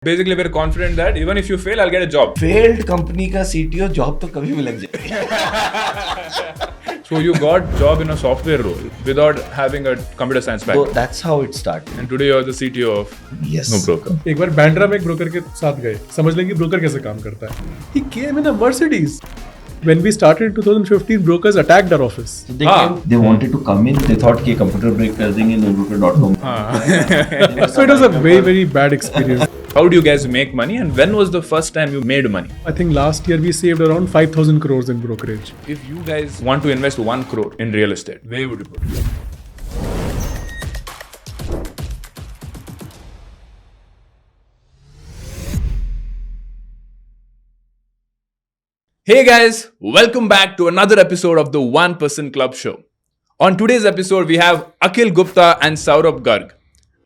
Basically, we're confident that even if you fail, I'll get a job. Failed company का CTO job तो कभी भी लग जाएगा. So you got job in a software role without having a computer science So background. that's how it started. And today you're the CTO of Yes. NoBroker. एक बार बैंड्रा में एक broker के साथ गए, समझ लेंगे ब्रोकर कैसे काम करता है. He came in a Mercedes. When we started in 2015, brokers attacked our office. So they wanted to come in. They thought कि computer break कर देंगे NoBroker.com. So it was a very, very bad experience. How do you guys make money and when was the first time you made money? I think last year we saved around 5,000 crores in brokerage. If you guys want to invest 1 crore in real estate, where would you put it? Hey guys, welcome back to another episode of the 1% Club Show. On today's episode, we have Akhil Gupta and Saurabh Garg.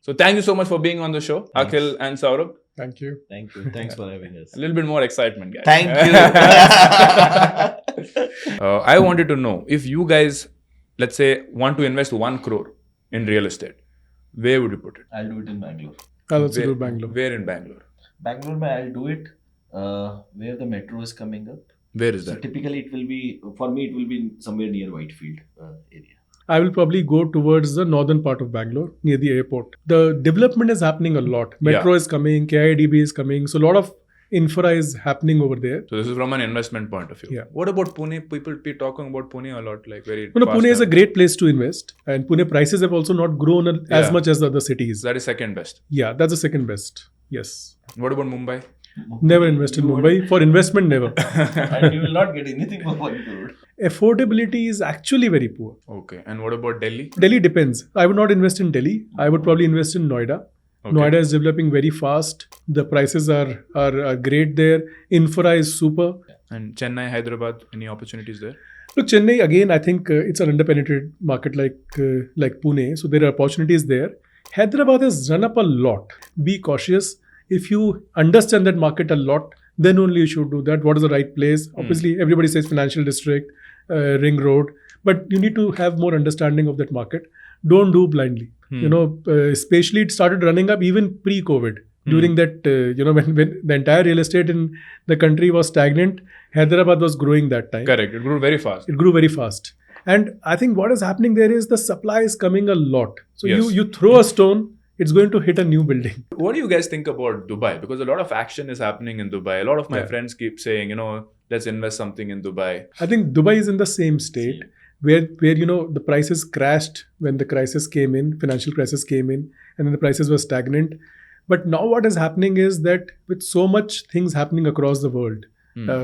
So thank you so much for being on the show, Akhil and Saurabh. Thank you. Thank you. Thanks for having us. A little bit more excitement, guys. Thank you. I wanted to know if you guys, let's say, want to invest 1 crore in real estate, where would you put it? I'll do it in Bangalore. I'll also do Bangalore. Where in Bangalore? Bangalore, mein I'll do it where the metro is coming up. Where is So that? typically it will be, for me, it will be somewhere near Whitefield area. I will probably go towards the northern part of Bangalore, near the airport. The development is happening a lot. Metro is coming, KIDB is coming. So a lot of infra is happening over there. So this is from an investment point of view. Yeah. What about Pune? People be talking about Pune a lot, like very. No, fast Pune is a now. great place to invest. And Pune prices have also not grown as Yeah. much as the other cities. That is second best. Yeah, that's the second best. Yes. What about Mumbai? Never invest in Mumbai. For investment, never. And you will not get anything for 1 crore. Affordability is actually very poor. Okay. And what about Delhi? Delhi depends. I would not invest in Delhi. I would probably invest in Noida. Okay. Noida is developing very fast. The prices are great there. Infra is super. And Chennai, Hyderabad, any opportunities there? Look, Chennai, again, I think it's an underpenetrated market like Pune. So there are opportunities there. Hyderabad has run up a lot. Be cautious. If you understand that market a lot, then only you should do that. What is the right place? Obviously, everybody says financial district, ring road, but you need to have more understanding of that market. Don't do blindly. You know, especially it started running up even pre-COVID. During that, when the entire real estate in the country was stagnant, Hyderabad was growing that time. Correct. It grew very fast. It grew very fast. And I think what is happening there is the supply is coming a lot. So Yes. you throw a stone, it's going to hit a new building. What do you guys think about Dubai? Because a lot of action is happening in Dubai. A lot of my Yeah. friends keep saying, let's invest something in Dubai. I think Dubai is in the same state where the prices crashed when the crisis came in, financial crisis came in, and then the prices were stagnant. But now what is happening is that with so much things happening across the world,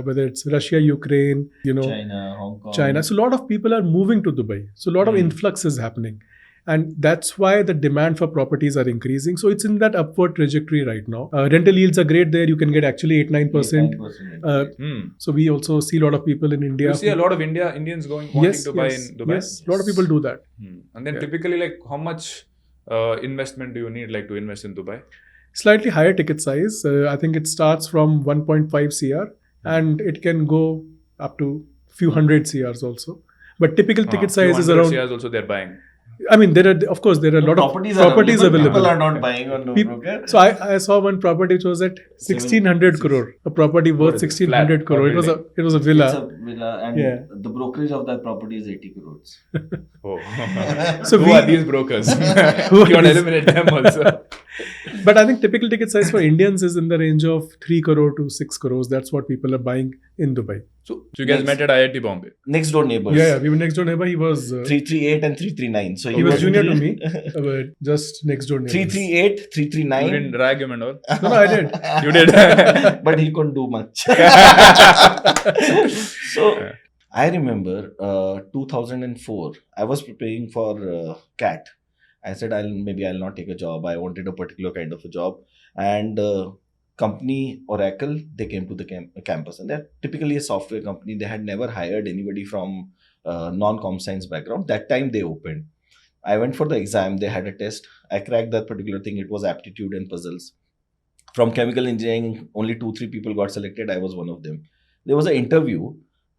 whether it's Russia, Ukraine, China, Hong Kong. China. So a lot of people are moving to Dubai. So a lot of influx is happening. And that's why the demand for properties are increasing. So it's in that upward trajectory right now. Rental yields are great there. You can get actually 8-9%. 8-9%. So we also see a lot of people in India. You see a lot of Indians wanting to buy in Dubai. Yes, a lot of people do that. And then typically, like, how much investment do you need, like, to invest in Dubai? Slightly higher ticket size. I think it starts from 1.5 CR and it can go up to few hundred CRs also. But typical ticket size is around. CRs also they're buying. I mean, there are a lot of properties available. People are not buying on NoBroker. So I saw one property which was at 1,600 crore. A property worth 1,600 crore. It was a villa. It's a villa and the brokerage of that property is 80 crores. Oh. So Who are these brokers? You want to eliminate them also. But I think typical ticket size for Indians is in the range of 3 crore to 6 crores. That's what people are buying in Dubai. So you guys met at IIT Bombay. Next door neighbors. Yeah, we were next door neighbor. He was 338 and 339. So he was junior to me, but just next door neighbor. 338, You 339. didn't drag him and all. No, I did. You did. But he couldn't do much. So I remember 2004. I was preparing for CAT. I said I'll not take a job. I wanted a particular kind of a job, and company Oracle, they came to the campus, and they're typically a software company. They had never hired anybody from non-com science background. That time they opened. I went for the exam. They had a test. I cracked that particular thing. It was aptitude and puzzles. From chemical engineering, only 2-3 people got selected. I was one of them. There was an interview.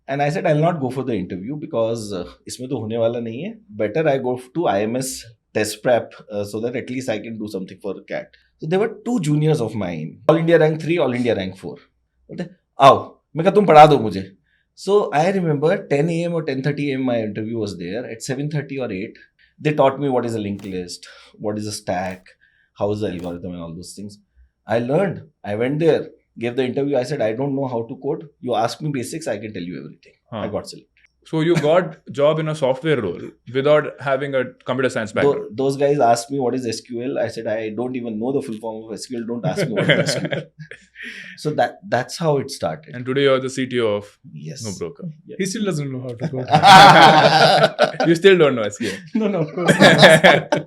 And I said, I'll not go for the interview because इसमें तो होने वाला नहीं है. Better I go to IMS test prep so that at least I can do something for CAT. So there were two juniors of mine, All India rank 3, All India rank 4. बोलते आओ, मैं कहा तुम पढ़ा दो मुझे. So I remember 10 a.m. or 10:30 a.m. my interview was there. At 7:30 or 8, they taught me what is a linked list, what is a stack, how is the algorithm and all those things. I learned. I went there, gave the interview. I said, I don't know how to code. You ask me basics, I can tell you everything. I got selected. So you got job in a software role without having a computer science background. Those guys asked me what is SQL. I said, I don't even know the full form of SQL. Don't ask me what is SQL. So that's how it started. And today you're the CTO of Yes. NoBroker. Yes. He still doesn't know how to code. You still don't know SQL. No, of course not.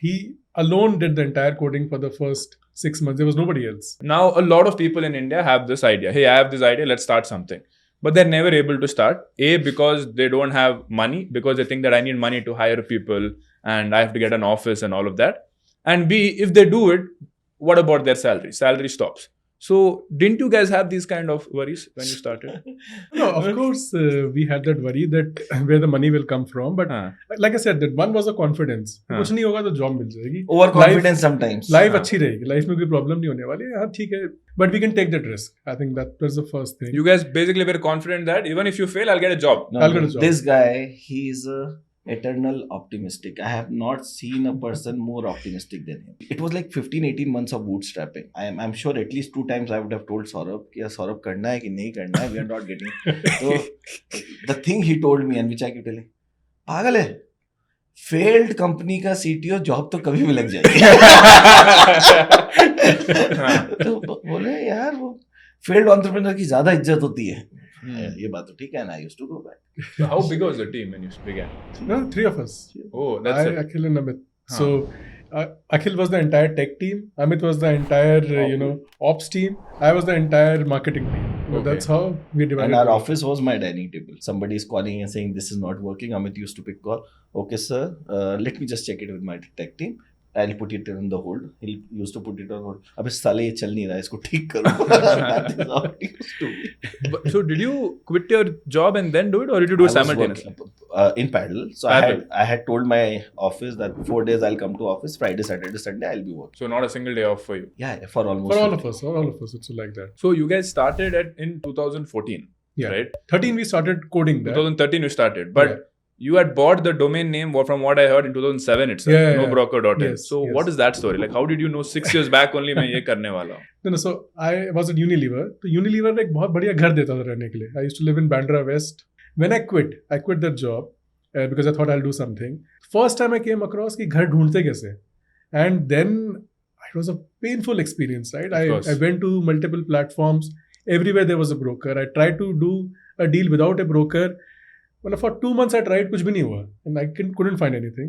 He alone did the entire coding for the first 6 months. There was nobody else. Now, a lot of people in India have this idea. Hey, I have this idea. Let's start something. But they're never able to start. A, because they don't have money, because they think that I need money to hire people and I have to get an office and all of that. And B, if they do it, what about their salary? Salary stops. So, didn't you guys have these kind of worries when you started? No, of course, we had that worry that where the money will come from. But like I said, that one was a confidence. कुछ नहीं होगा तो job मिल जाएगी. Overconfidence sometimes. Life अच्छी रहेगी. Life में कोई problem नहीं होने वाली. हाँ ठीक है. But we can take that risk. I think that was the first thing. You guys basically were confident that even if you fail, I'll get a job. No, I'll get a job. This guy, he is a eternal optimistic. I have not seen a person more optimistic than him. It was like 15-18 months of bootstrapping. I'm sure at least 2 times I would have told Saurabh कि यार Saurabh करना है कि नहीं करना है, we are not getting. So the thing he told me and which I keep telling, पागल है, failed company का CTO job तो कभी भी लग जाएगी. तो बोले यार वो failed entrepreneur की ज्यादा इज्जत होती है. ये बात तो ठीक है. And I used to go back. So how big was the team when you began? No, 3 of us. Oh, that's it. Akhil and Amit. So Akhil was the entire tech team. Amit was the entire ops team. I was the entire marketing team. So that's how we divided. And our office was my dining table. Somebody is calling and saying this is not working. Amit used to pick call. Okay, sir. Let me just check it with my tech team. I'll put it on the hold. He used to put it on hold. अबे साले ये चल नहीं रहा है, इसको ठीक करो. That is how it used to be. So did you quit your job and then do it, or did you do it simultaneously? In parallel. So I had told my office that 4 days I'll come to office. Friday, Saturday, Sunday I'll be working. So not a single day off for you. Yeah, for almost. For all of us, it's like that. So you guys started in 2014, right? 13 we started coding that. 2013 you started, but you had bought the domain name from what I heard in 2007 itself, NoBroker.in. Yes, so what is that story? Like how did you know 6 years back only मैं ये करने वाला हूँ? No, so I was at Unilever. तो Unilever एक बहुत बढ़िया घर देता था रहने के लिए. I used to live in Bandra West. When I quit that job because I thought I'll do something. First time I came across कि घर ढूंढते कैसे. And then it was a painful experience, right? I went to multiple platforms. Everywhere there was a broker. I tried to do a deal without a broker. Well, for 2 months I tried, कुछ भी नहीं हुआ. And I couldn't find anything.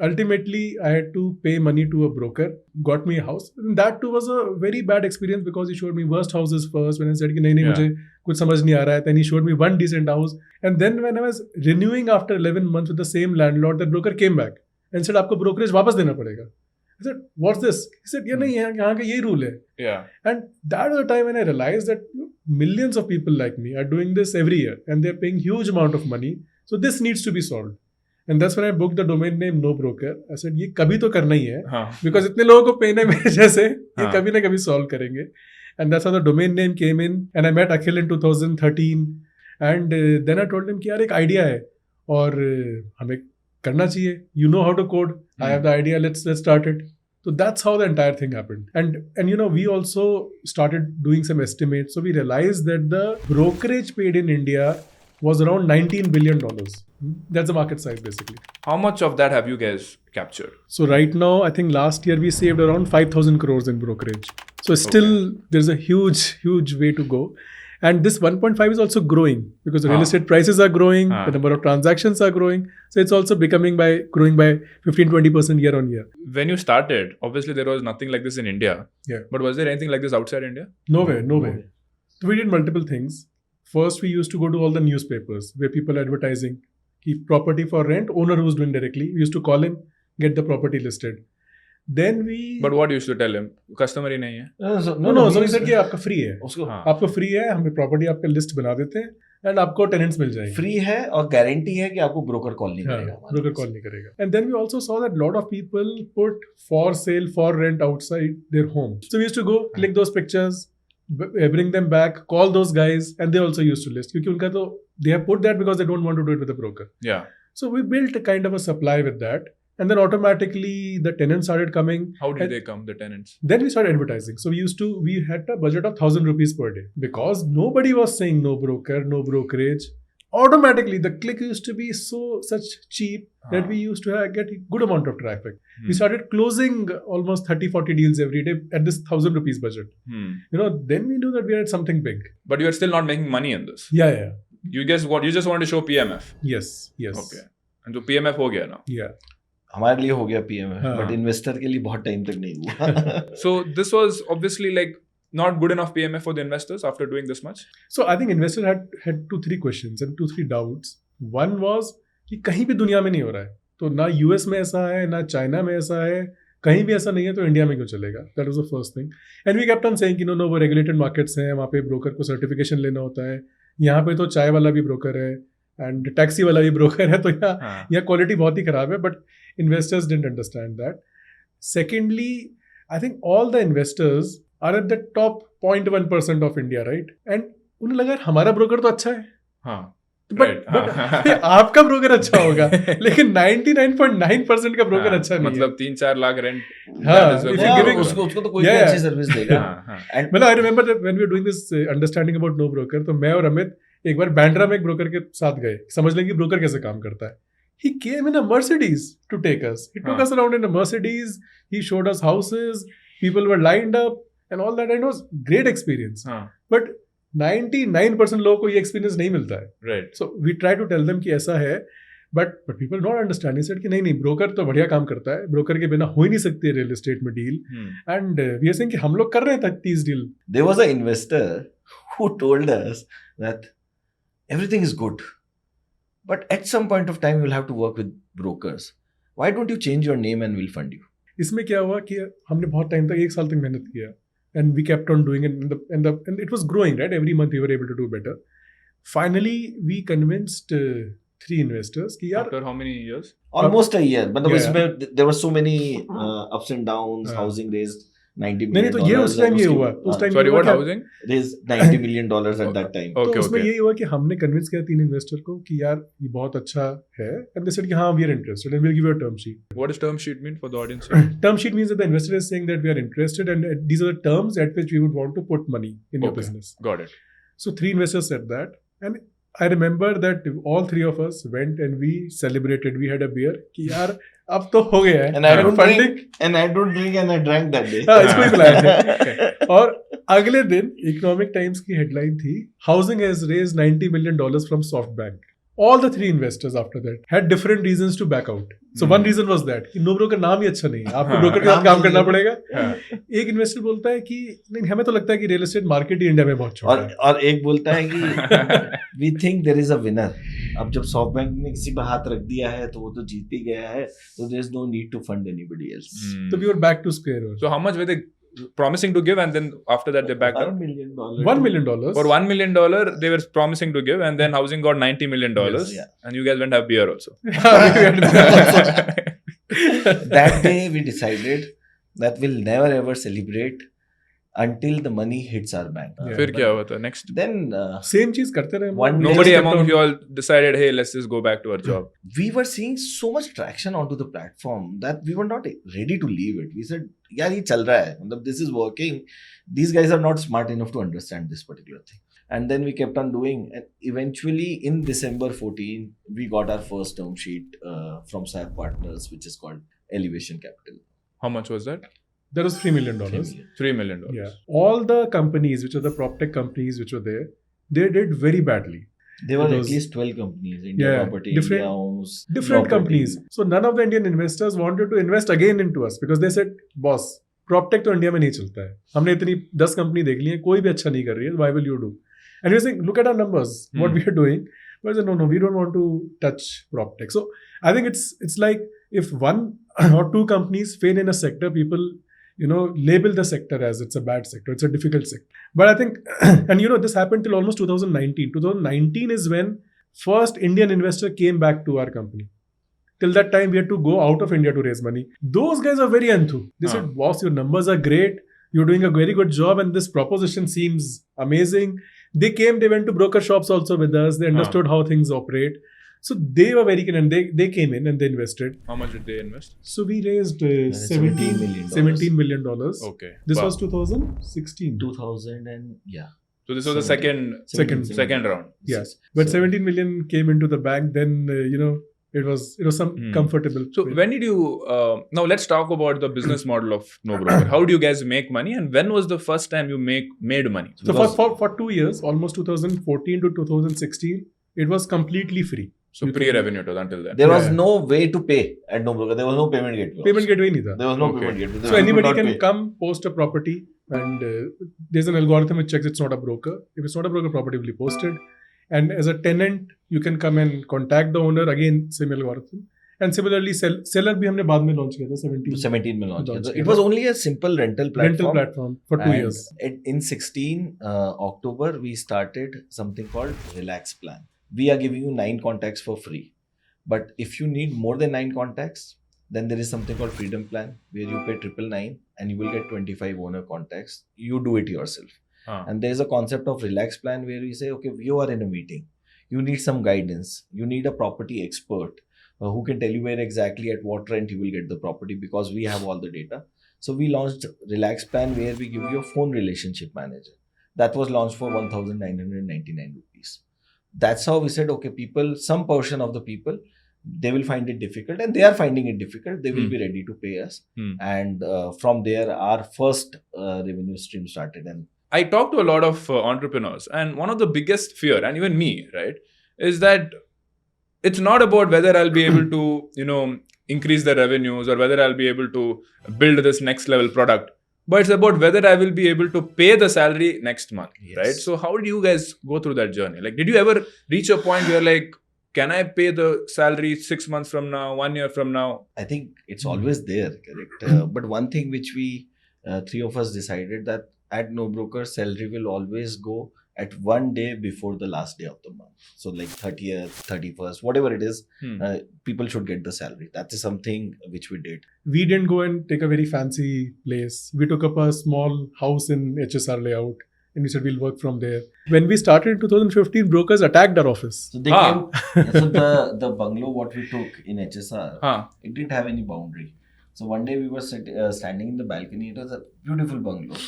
Ultimately, I had to pay money to a broker, got me a house. And that too was a very bad experience because he showed me worst houses first. When I said कि नहीं मुझे कुछ समझ नहीं आ रहा है, then he showed me one decent house. And then when I was renewing after 11 months with the same landlord, that broker came back and said आपको brokerage वापस देना पड़ेगा. I said, what's this? He said, ये नहीं है, यहाँ का यही rule है. Yeah. And that was the time when I realized that millions of people like me are doing this every year and they're paying huge amount of money. So this needs to be solved. And that's when I booked the domain name NoBroker. I said, ये कभी तो करना ही है. Because इतने लोगों को pen है मेरे जैसे, ये कभी ना कभी solve करेंगे. And that's how the domain name came in. And I met Akhil in 2013. And then I told him कि यार एक idea है और हमें करना चाहिए. You know how to code. I have the idea. Let's start it. So that's how the entire thing happened. And we also started doing some estimates. So we realized that the brokerage paid in India was around $19 billion. That's the market size basically. How much of that have you guys captured? So right now, I think last year we saved around 5,000 crores in brokerage. So still there's a huge way to go. And this 1.5 is also growing because the real estate prices are growing, the number of transactions are growing. So it's also growing by 15-20% year on year. When you started, obviously there was nothing like this in India. Yeah. But was there anything like this outside India? No way. So we did multiple things. First, we used to go to all the newspapers where people are advertising. Keep property for rent, owner who's doing directly. We used to call him, get the property listed. Then we. But what you used to tell him? Customer ही नहीं है. No. So he said कि आपका free है. आपको free है, हम property आपका list बना देते हैं. एंड आपको टेनेंट्स मिल जाएंगे. फ्री है और गारंटी है कि आपको ब्रोकर कॉल नहीं करेगा. Broker call नहीं करेगा. And then we also saw that lot of people put for sale, for rent outside their home. So we used to go click those pictures, bring them back, call those guys, and they also used to list. क्योंकि उनका तो they have put that because they don't want to do it with a broker. Yeah. So we built a kind of a supply with that. And then automatically the tenants started coming. How did they come, the tenants? Then we started advertising. So we had a budget of 1,000 rupees per day because nobody was saying no broker, no brokerage. Automatically the click used to be such cheap that we used to get a good amount of traffic. We started closing almost 30-40 deals every day at this 1,000 rupees budget. Then we knew that we had something big. But you are still not making money in this. Yeah. You guess what? You just want to show PMF. Yes. Okay. And so PMF हो गया now. Yeah. हमारे लिए हो गया PMF, but investor के लिए बहुत time तक नहीं हुआ. So this was obviously like not good enough PMF for the investors after doing this much. So I think investors had 2-3 questions and 2-3 doubts. One was कि कहीं भी दुनिया में नहीं हो रहा है, तो ना US में ऐसा है, ना चाइना में ऐसा है, कहीं भी ऐसा नहीं है, तो इंडिया में क्यों चलेगा? That was the first thing. And we kept on saying कि no वो regulated markets हैं, वहाँ पे ब्रोकर को सर्टिफिकेशन लेना होता है, यहाँ पे तो चाय वाला भी ब्रोकर है एंड टैक्सी वाला भी ब्रोकर है, तो यहाँ क्वालिटी बहुत ही खराब है. But investors didn't understand that. Secondly, I think all the investors are at the top 0.1% of India, right? And उन्हें लगा हमारा ब्रोकर तो अच्छा है. हाँ. But आपका ब्रोकर अच्छा होगा, लेकिन 99.9% का ब्रोकर अच्छा नहीं है. मतलब 3-4 लाख रेंट. उसको तो कोई भी अच्छी सर्विस देगा. मतलब I remember that when we were doing this understanding about NoBroker, तो मैं और अमित एक बार बैंड्रा में एक ब्रोकर के साथ गए, समझ लें कि ब्रोकर कैसे काम करता है. He came in a Mercedes to take us. He took us around in a Mercedes. He showed us houses. People were lined up and all that. And it was great experience. But 99% लोगों को ये experience नहीं मिलता है. Right. So we try to tell them कि ऐसा है. But people don't understand. He said कि नहीं broker तो बढ़िया काम करता है. Broker के बिना हो ही नहीं सकती है real estate में deal. And we are saying कि हम लोग कर रहे हैं 30 deal. There was an investor who told us that everything is good. But at some point of time, you'll have to work with brokers. Why don't you change your name and we'll fund you? इसमें क्या हुआ कि हमने बहुत time तक 1 साल तक मेहनत किया and we kept on doing it and it was growing, right? Every month we were able to do better. Finally, we convinced 3 investors कि यार after how many years? Almost a year. But there were so many ups and downs. Housing raised $90 million. नहीं तो ये उस time ये हुआ. Sorry, what housing? Raised $90 million at that time. तो उसमें यही हुआ कि हमने कन्विंस किया 3 इन्वेस्टर को कि यार ये बहुत अच्छा है and they said कि हाँ we are interested and we'll give you a term sheet. What does term sheet mean for the audience? Term sheet means that the investor is saying that we are interested and these are the terms at which we would want to put money in your business. Got it. So 3 investors said that and I remember that all 3 of us went and we celebrated. We had a beer कि यार अब तो हो गया है. And I don't drink and I drank that day. हाँ, इसको ही पिलाया. और अगले दिन इकोनॉमिक टाइम्स की हेडलाइन थी housing has raised $90 million from SoftBank. All the 3 investors after that had different reasons to back out. So one reason was that कि no broker नाम ही अच्छा नहीं है, आपको ब्रोकर के साथ काम करना पड़ेगा. एक इन्वेस्टर बोलता है कि नहीं हमें तो लगता है कि रियल एस्टेट मार्केट ही इंडिया में बहुत छोटा है. और एक बोलता है कि we think there is a winner. अब जब SoftBank ने किसी पे हाथ रख दिया है तो वो तो जीत ही गया है, so there is no need to fund anybody else. So we were back to square one. So how much were they promising to give and then after that they backed out? $1 million. $1 million. For $1 million they were promising to give and then housing got $90 million. Yes, yeah. And you guys went have beer also. That day we decided that we'll never ever celebrate until the money hits our bank. फिर क्या हुआ था next? Then same चीज करते रहे. Nobody among you all decided, hey, let's just go back to our job. We were seeing so much traction onto the platform that we were not ready to leave it. We said, यार ये चल रहा है, मतलब this is working. These guys are not smart enough to understand this particular thing. And then we kept on doing, and eventually in December 14, we got our first term sheet from SAP Partners, which is called Elevation Capital. How much was that? That was $3 million. $3 million. Yeah. All the companies, which are the prop tech companies which were there, they did very badly. There were at least 12 companies. India Property, different, India Homes. Different property. companies. So none of the Indian investors wanted to invest again into us because they said, boss, prop tech तो India में नहीं चलता है. हमने इतनी 10 company देख ली है, कोई भी अच्छा नहीं कर रही है. Why will you do? And we're saying, look at our numbers, what we are doing. But I said, no, we don't want to touch prop tech. So I think it's like if 1 or 2 companies fail in a sector, people label the sector as it's a bad sector. It's a difficult sector. But I think, and this happened till almost 2019. 2019 is when first Indian investor came back to our company. Till that time, we had to go out of India to raise money. Those guys are very enthu. They said, boss, your numbers are great. You're doing a very good job and this proposition seems amazing. They went to broker shops also with us. They understood how things operate. So they were very keen and they came in and they invested. How much did they invest? So we raised $17 million. Okay. This was 2016. 2000 and yeah. So this was the second round. Yes. But 17 million came into the bank. Then, it was some comfortable. So way. when did you, now let's talk about the business model of NoBroker. How do you guys make money and when was the first time you made money? So for 2 years, almost 2014 to 2016, it was completely free. So pre-revenue to until then. There was no way to pay at NoBroker. There was no payment gateway. Payment gateway nahi tha. There was no payment gateway. So anybody can come, post a property and there's an algorithm which checks it's not a broker. If it's not a broker, property will be posted. And as a tenant, you can come and contact the owner. Again, same algorithm. And similarly, seller bhi humne baad mein launch kiya tha, 17 mein launch kiya tha. It was only a simple rental platform. For 2 years. In 16 October, we started something called Relax Plan. We are giving you 9 contacts for free. But if you need more than 9 contacts, then there is something called Freedom Plan where you pay 999 and you will get 25 owner contacts. You do it yourself. And there is a concept of Relax Plan where we say, okay, you are in a meeting. You need some guidance. You need a property expert who can tell you where exactly at what rent you will get the property because we have all the data. So we launched Relax Plan where we give you a phone relationship manager. That was launched for 1,999 rupees. That's how we said, okay, some portion of the people, they will find it difficult and they are finding it difficult. They will be ready to pay us. And from there, our first revenue stream started. And I talk to a lot of entrepreneurs and one of the biggest fear, and even me, right, is that it's not about whether I'll be able to, increase the revenues or whether I'll be able to build this next level product, but it's about whether I will be able to pay the salary next month, right? So how did you guys go through that journey? Like, did you ever reach a point where like, can I pay the salary 6 months from now, 1 year from now? I think it's always there, correct? But one thing which we, 3 of us decided that at NoBroker, salary will always go at 1 day before the last day of the month. So like 30th, 31st, whatever it is, people should get the salary. That is something which we did. We didn't go and take a very fancy place. We took up a small house in HSR layout and we said we'll work from there. When we started in 2015, brokers attacked our office. So they came, so the bungalow what we took in HSR, it didn't have any boundary. So one day we were standing in the balcony. It was a beautiful bungalow.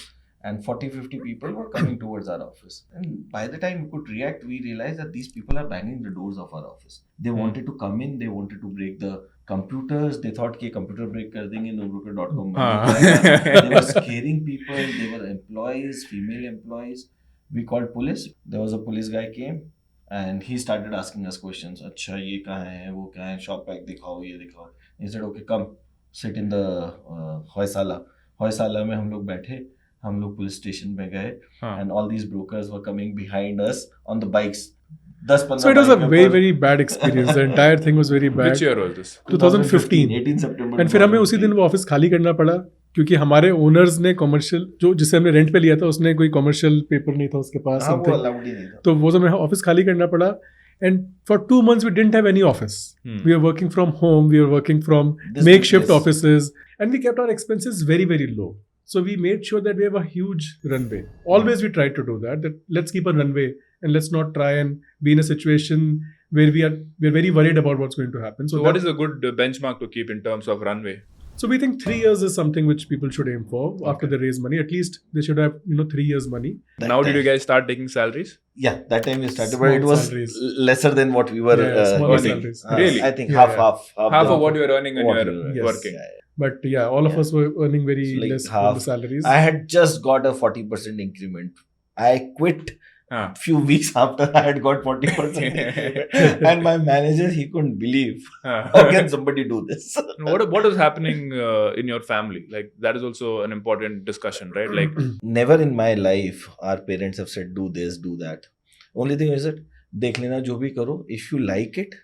And 40-50 people were coming towards our office. And by the time we could react, we realized that these people are banging the doors of our office. They wanted to come in, they wanted to break the computers. They thought कि computer break कर देंगे NoBroker.com. They were scaring people. They were employees, female employees. We called police. There was a police guy came and he started asking us questions. अच्छा ये कहाँ है, वो कहाँ है, shop pack दिखाओ, ये दिखाओ. He said, okay, come sit in the Hoysala. Hoysala में हम लोग बैठे. हम लोग पुलिस स्टेशन पे गए and all these brokers were coming behind us on the bikes. So it was a very, very bad experience. The entire thing was very bad. Which year was this? 2015. 18 September. And फिर हमें उसी दिन वो office खाली करना पड़ा क्योंकि हमारे ओनर्स ने कॉमर्शियल जिसे हमने रेंट पे लिया था उसने कोई कॉमर्शियल पेपर नहीं था उसके पास. वो अलाउड ही नहीं था. तो वो हमें ऑफिस खाली करना पड़ा. And for 2 months, we didn't have any office. We were working from home. We were working from makeshift offices. And we kept our expenses very, very low. So we made sure that we have a huge runway. Always we tried to do that let's keep a runway and let's not try and be in a situation where we're very worried about what's going to happen. So what is a good benchmark to keep in terms of runway? So we think 3 years is something which people should aim for after they raise money. At least they should have 3 years money. Now did you guys start taking salaries? Yeah, that time we started, but it was lesser than what we were earning. Really? I think half of what you were earning when you were working. But yeah, all of us were earning very less on the salaries. I had just got a 40% increment. I quit few weeks after I had got 40% increment. And my manager, he couldn't believe how can somebody do this. What is happening in your family? Like that is also an important discussion, right? Like never in my life our parents have said do this, do that. Only thing is that देख लेना जो भी करो. If you like it,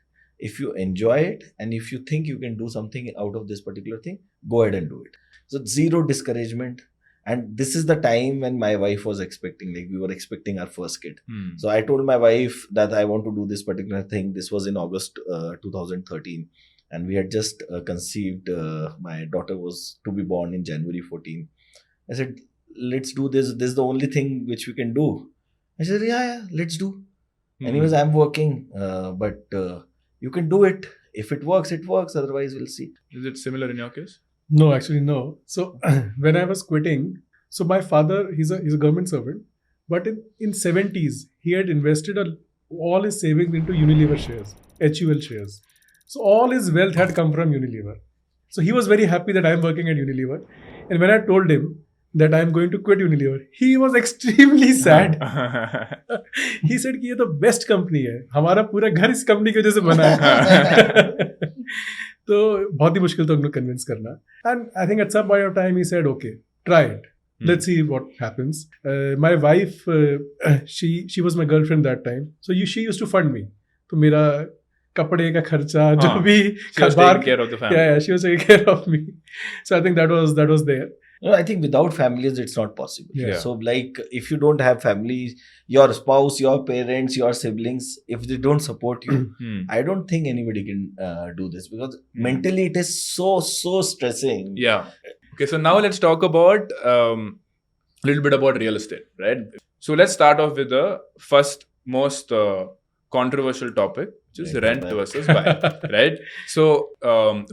if you enjoy it, and if you think you can do something out of this particular thing, go ahead and do it. So zero discouragement. And this is the time when my wife was expecting, like we were expecting our first kid. So I told my wife that I want to do this particular thing. This was in August 2013. And we had just conceived. My daughter was to be born in January 14. I said, let's do this. This is the only thing which we can do. I said, yeah, let's do. Anyways, I'm working, but you can do it. If it works, it works. Otherwise, we'll see. Is it similar in your case? No, actually, no. So when I was quitting, so my father, he's a government servant, but in 70s, he had invested all his savings into Unilever shares, HUL shares. So all his wealth had come from Unilever. So he was very happy that I'm working at Unilever. And when I told him that I'm going to quit Unilever, he was extremely sad. He said कि ये तो best company है, हमारा पूरा घर इस company की वजह से बना है. तो बहुत ही मुश्किल था उनको convince करना. And I think at some point of time he said, okay, try it. Let's see what happens. My wife, she was my girlfriend that time. So she used to fund me. तो मेरा कपड़े का खर्चा जो भी She was taking care of the family. Yeah, she was taking care of me. So I think that was there. No, I think without families, it's not possible. Yeah. So, like, if you don't have families, your spouse, your parents, your siblings, if they don't support you, I don't think anybody can do this, because mentally it is so stressing. Yeah. Okay, so now let's talk about a little bit about real estate, right? So let's start off with the first most controversial topic, which is rent versus buy, right? So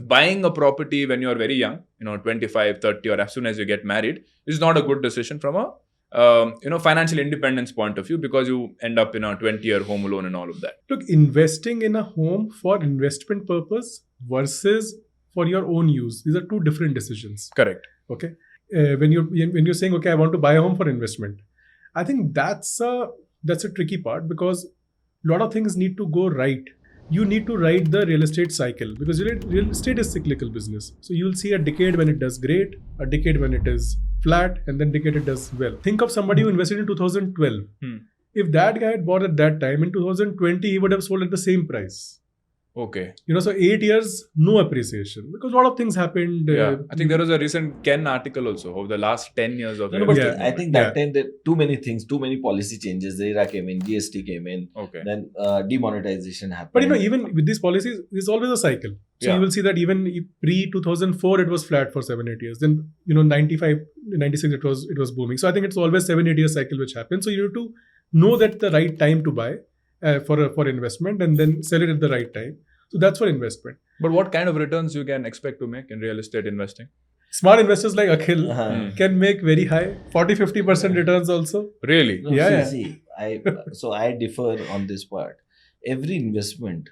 buying a property when you are very young, 25, 30, or as soon as you get married, is not a good decision from a financial independence point of view, because you end up in a 20-year home alone and all of that. Look, investing in a home for investment purpose versus for your own use, these are two different decisions. Correct. Okay. When you're saying, okay, I want to buy a home for investment, I think that's a tricky part, because a lot of things need to go right. You need to ride the real estate cycle, because real estate is cyclical business. So you'll see a decade when it does great, a decade when it is flat, and then decade it does well. Think of somebody who invested in 2012. If that guy had bought at that time, in 2020, he would have sold at the same price. Okay. So 8 years, no appreciation, because a lot of things happened. Yeah. I think there was a recent Ken article also of the last 10 years of No, but Yeah. I think that time there too many things, too many policy changes. ZERA came in, GST came in, Okay. then demonetization happened. But even with these policies, there's always a cycle. So Yeah. you will see that even pre-2004, it was flat for 7-8 years. Then 95, 96, it was booming. So I think it's always 7-8 year cycle which happens. So you have to know that the right time to buy for investment, and then sell it at the right time. So that's for investment. But what kind of returns you can expect to make in real estate investing? Smart investors like Akhil can make very high 40-50% returns also. Really? No, Yeah, see, I differ on this part. Every investment,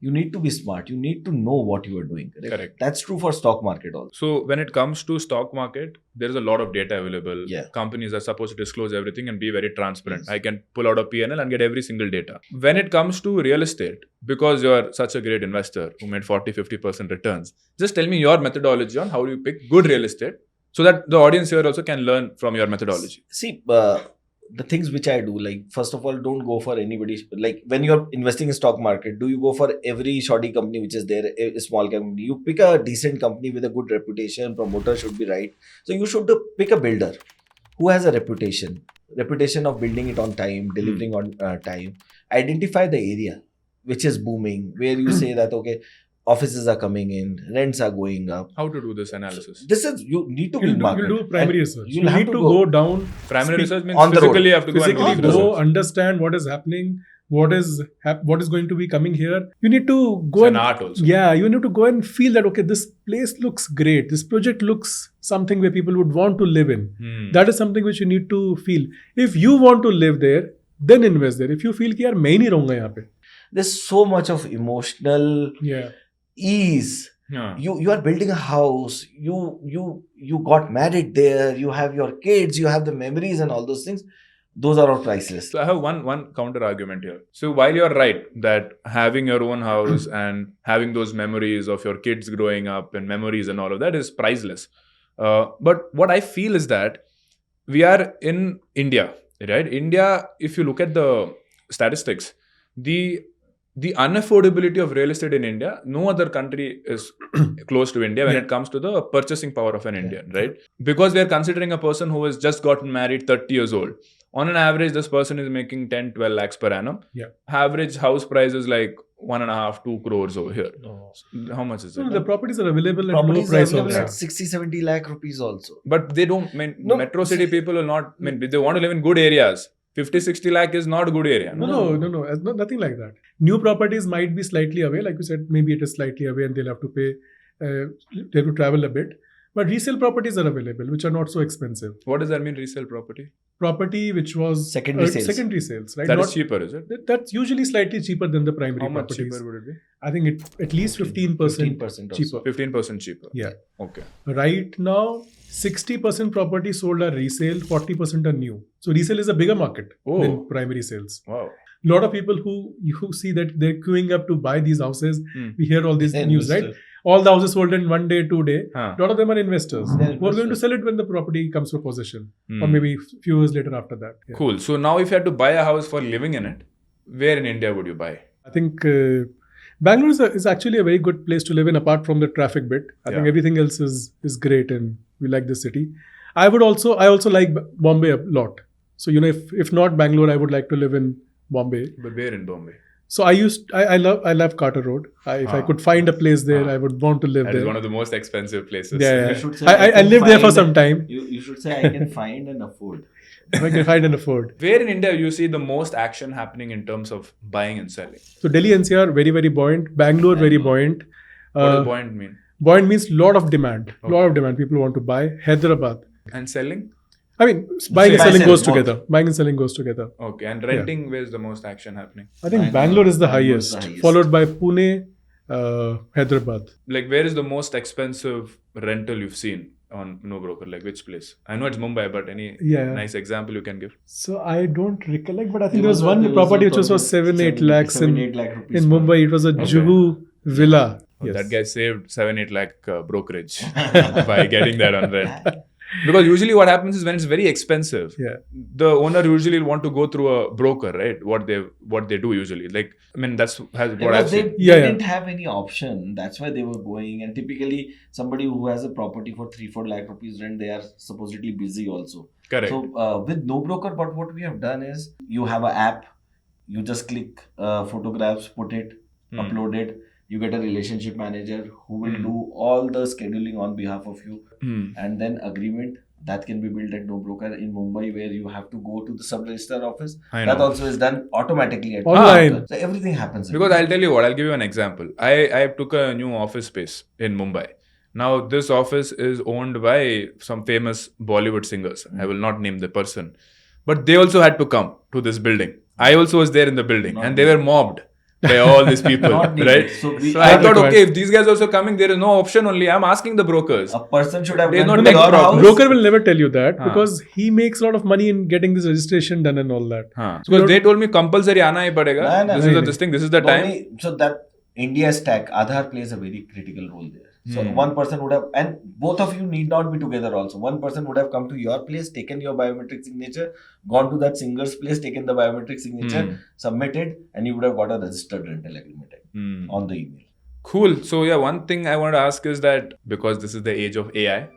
you need to be smart. You need to know what you are doing. Correct. That's true for stock market also. So when it comes to stock market, there is a lot of data available. Yeah. Companies are supposed to disclose everything and be very transparent. Yes. I can pull out a P&L and get every single data. When it comes to real estate, because you're such a great investor who made 40-50% returns, just tell me your methodology on how you pick good real estate, so that the audience here also can learn from your methodology. See, the things which I do, like, first of all, don't go for anybody. Like, when you're investing in stock market, do you go for every shoddy company which is there, a small company? You pick a decent company with a good reputation, promoter should be right. So you should pick a builder who has a reputation of building it on time, delivering on time. Identify the area which is booming, where you say that, okay, offices are coming in, rents are going up. How to do this analysis? This is, you need to You'll build market. do primary And research. you'll You have need to to go go down, Primary speak research means on the road. physically you have to go and physically do go, research. understand what is happening, what is going to be coming here. You need to go It's and an art also. Yeah, you need to go and feel that, okay, this place looks great. This project looks something where people would want to live in. That is something which you need to feel. If you want to live there, then invest there. If you feel कि यार मैं ही नहीं रहूँगा यहाँ पे. There's so much of emotional ease. Yeah. You are building a house, you got married there, you have your kids, you have the memories and all those things. Those are all priceless. So I have one counter argument here. So while you're right that having your own house and having those memories of your kids growing up and memories and all of that is priceless. But what I feel is that we are in India, right? India, if you look at the statistics, the the unaffordability of real estate in India, no other country is close to India when it comes to the purchasing power of an Indian, right? Because we are considering a person who has just gotten married, 30 years old. On an average, this person is making 10, 12 lakhs per annum. Yeah. Average house price is like 1.5, 2 crores over here. How much is it? No, the properties are available at Properties low are price available also. at 60-70 lakh rupees also. But they don't, No, metro city people will not, they want to live in good areas. 50-60 lakh is not a good area. No, nothing like that. New properties might be slightly away, like you said, maybe it is slightly away and they'll have to pay, they have to travel a bit. But resale properties are available, which are not so expensive. What does that mean, resale property? Property which was Secondary sales. Secondary sales, right? That Not, is cheaper, is it? That's usually slightly cheaper than the primary How much properties. cheaper would it be? I think it at least 15% 15% cheaper. 15% cheaper. Yeah. Okay. Right now, 60% property sold are resale, 40% are new. So resale is a bigger market than primary sales. Wow. A lot of people who you see that they're queuing up to buy these houses. We hear all these news, right? All the houses sold in 1 day, 2 day. A lot of them are investors who are going to sell it when the property comes for possession, or maybe a few years later after that. Yeah. Cool. So now if you had to buy a house for living in it, where in India would you buy? I think Bangalore is actually a very good place to live in, apart from the traffic bit. I think everything else is great and we like the city. I also like Bombay a lot. So, if not Bangalore, I would like to live in Bombay. But where in Bombay? So I love Carter Road. If I could find a place there, I would want to live there. That is one of the most expensive places. Yeah. You should say I lived there for some time. You should say I can find and afford. I can find and afford. Where in India you see the most action happening in terms of buying and selling? So Delhi NCR, very, very buoyant. Bangalore, very buoyant. What does buoyant mean? Buoyant means lot of demand. Okay. Lot of demand. People want to buy. Hyderabad. And selling? I mean, buying and Buy, selling sell, goes both. together. Buying and selling goes together. Okay. And renting, where's the most action happening? I think Bangalore. Bangalore is the Bangalore is highest, the highest. followed by Pune, Hyderabad. Like, where is the most expensive rental you've seen on NoBroker? Like, which place? I know it's Mumbai, but any nice example you can give? So I don't recollect, but I think there was one property which was for 7-8 lakhs 7-8 lakh rupees in Mumbai. It was a Juhu villa. Yes. That guy saved 7-8 lakh brokerage by getting that on rent. Because usually what happens is when it's very expensive, the owner usually will want to go through a broker, right? What they do usually. Like, I mean, that's what I've seen. They didn't have any option. That's why they were going. And typically, somebody who has a property for 3-4 lakh rupees rent, they are supposedly busy also. Correct. So with NoBroker, but what we have done is you have an app. You just click photographs, put it, upload it. You get a relationship manager who will do all the scheduling on behalf of you, and then agreement that can be built at NoBroker in Mumbai, where you have to go to the sub-registrar office. That also is done automatically at online. So everything happens. Because I'll tell you what, I'll give you an example. I took a new office space in Mumbai. Now this office is owned by some famous Bollywood singers. I will not name the person, but they also had to come to this building. I also was there in the building, and they were mobbed by all these people, right? So I thought, okay, if these guys also coming, there is no option only. I'm asking the brokers. A person should have They gone not to take your problem. house. Broker will never tell you that because he makes a lot of money in getting this registration done and all that. Because they told me compulsory aana hi padega. No, This is this thing. This is the time. So that India stack, Aadhaar plays a very critical role there. So one person would have, and both of you need not be together also. One person would have come to your place, taken your biometric signature, gone to that singer's place, taken the biometric signature, submitted, and you would have got a registered rental agreement on the email. Cool. So yeah, one thing I want to ask is that because this is the age of AI,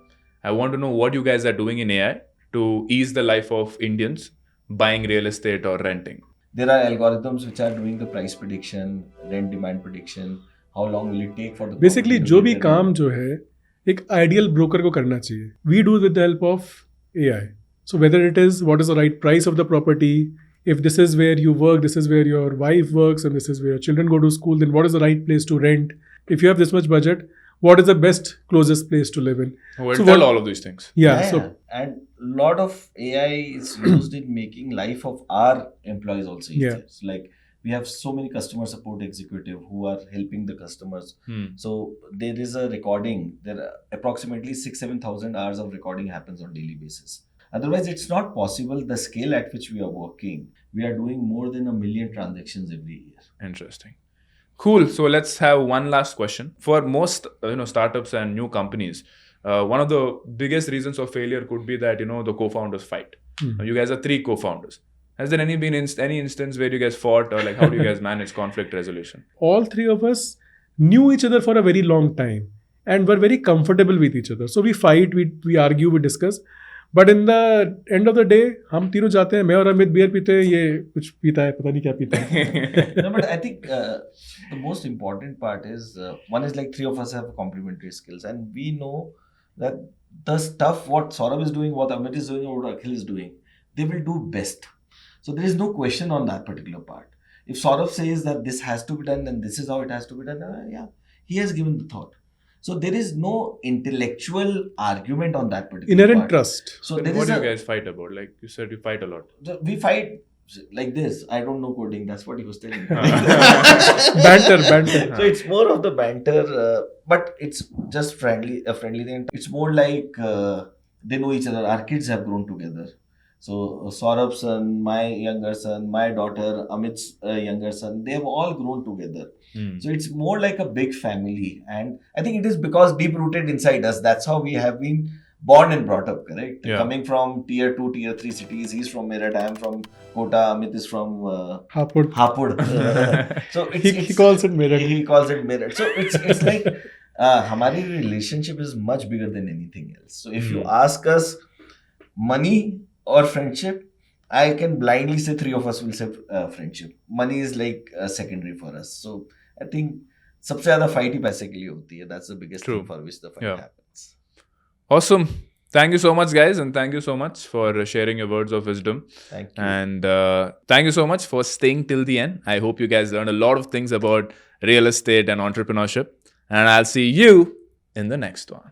I want to know what you guys are doing in AI to ease the life of Indians buying real estate or renting. There are algorithms which are doing the price prediction, rent demand prediction. How long will it take for the Basically, जो भी काम जो है एक ideal broker को करना चाहिए. We do with the help of AI. So whether it is what is the right price of the property, if this is where you work, this is where your wife works, and this is where your children go to school, then what is the right place to rent? If you have this much budget, what is the best closest place to live in? We'll tell all of these things. So and lot of AI is used in making life of our employees also easier. So like we have so many customer support executive who are helping the customers. So there is a recording. There are approximately 6,000-7,000 hours of recording happens on daily basis. Otherwise, it's not possible. The scale at which we are working, we are doing more than 1 million transactions every year. Interesting. Cool. So let's have one last question. For most startups and new companies, one of the biggest reasons of failure could be that the co-founders fight. You guys are 3 co-founders. Has there been any instance where you guys fought, or like how do you guys manage conflict resolution? All three of us knew each other for a very long time and were very comfortable with each other. So we fight, we argue, we discuss. But in the end of the day, हम तीनों जाते हैं, मैं और Amit beer पीते हैं, ये कुछ पीता है, पता नहीं क्या पीता है. No, but I think the most important part is one is like three of us have complementary skills, and we know that the stuff what Saurabh is doing, what Amit is doing, or what Akhil is doing, they will do best. So there is no question on that particular part. If Saurabh says that this has to be done, then this is how it has to be done. Yeah, he has given the thought. So there is no intellectual argument on that particular Inherent part. trust. So Then there what is do you guys fight about? Like you said, you fight a lot. we fight like this. I don't know coding. That's what he was telling me. Banter. So it's more of the banter, but it's just a friendly thing. It's more like they know each other. Our kids have grown together. So Saurabh's son, my younger son, my daughter, Amit's younger son, they have all grown together. So it's more like a big family, and I think it is because deep rooted inside us. That's how we have been born and brought up, correct? Yeah. Coming from tier 2, tier 3 cities. He's from Meerut, I am from Kota, Amit is from Hapur. So He calls it Meerut. He calls it Meerut. So it's like Hamari relationship is much bigger than anything else. So if you ask us money or friendship, I can blindly say three of us will say friendship. Money is like secondary for us. So I think सबसे ज़्यादा fight ही पैसे के लिए होती है. That's the biggest True. thing for which the fight Yeah. happens. Awesome. Thank you so much, guys, and thank you so much for sharing your words of wisdom. Thank you. And thank you so much for staying till the end. I hope you guys learned a lot of things about real estate and entrepreneurship. And I'll see you in the next one.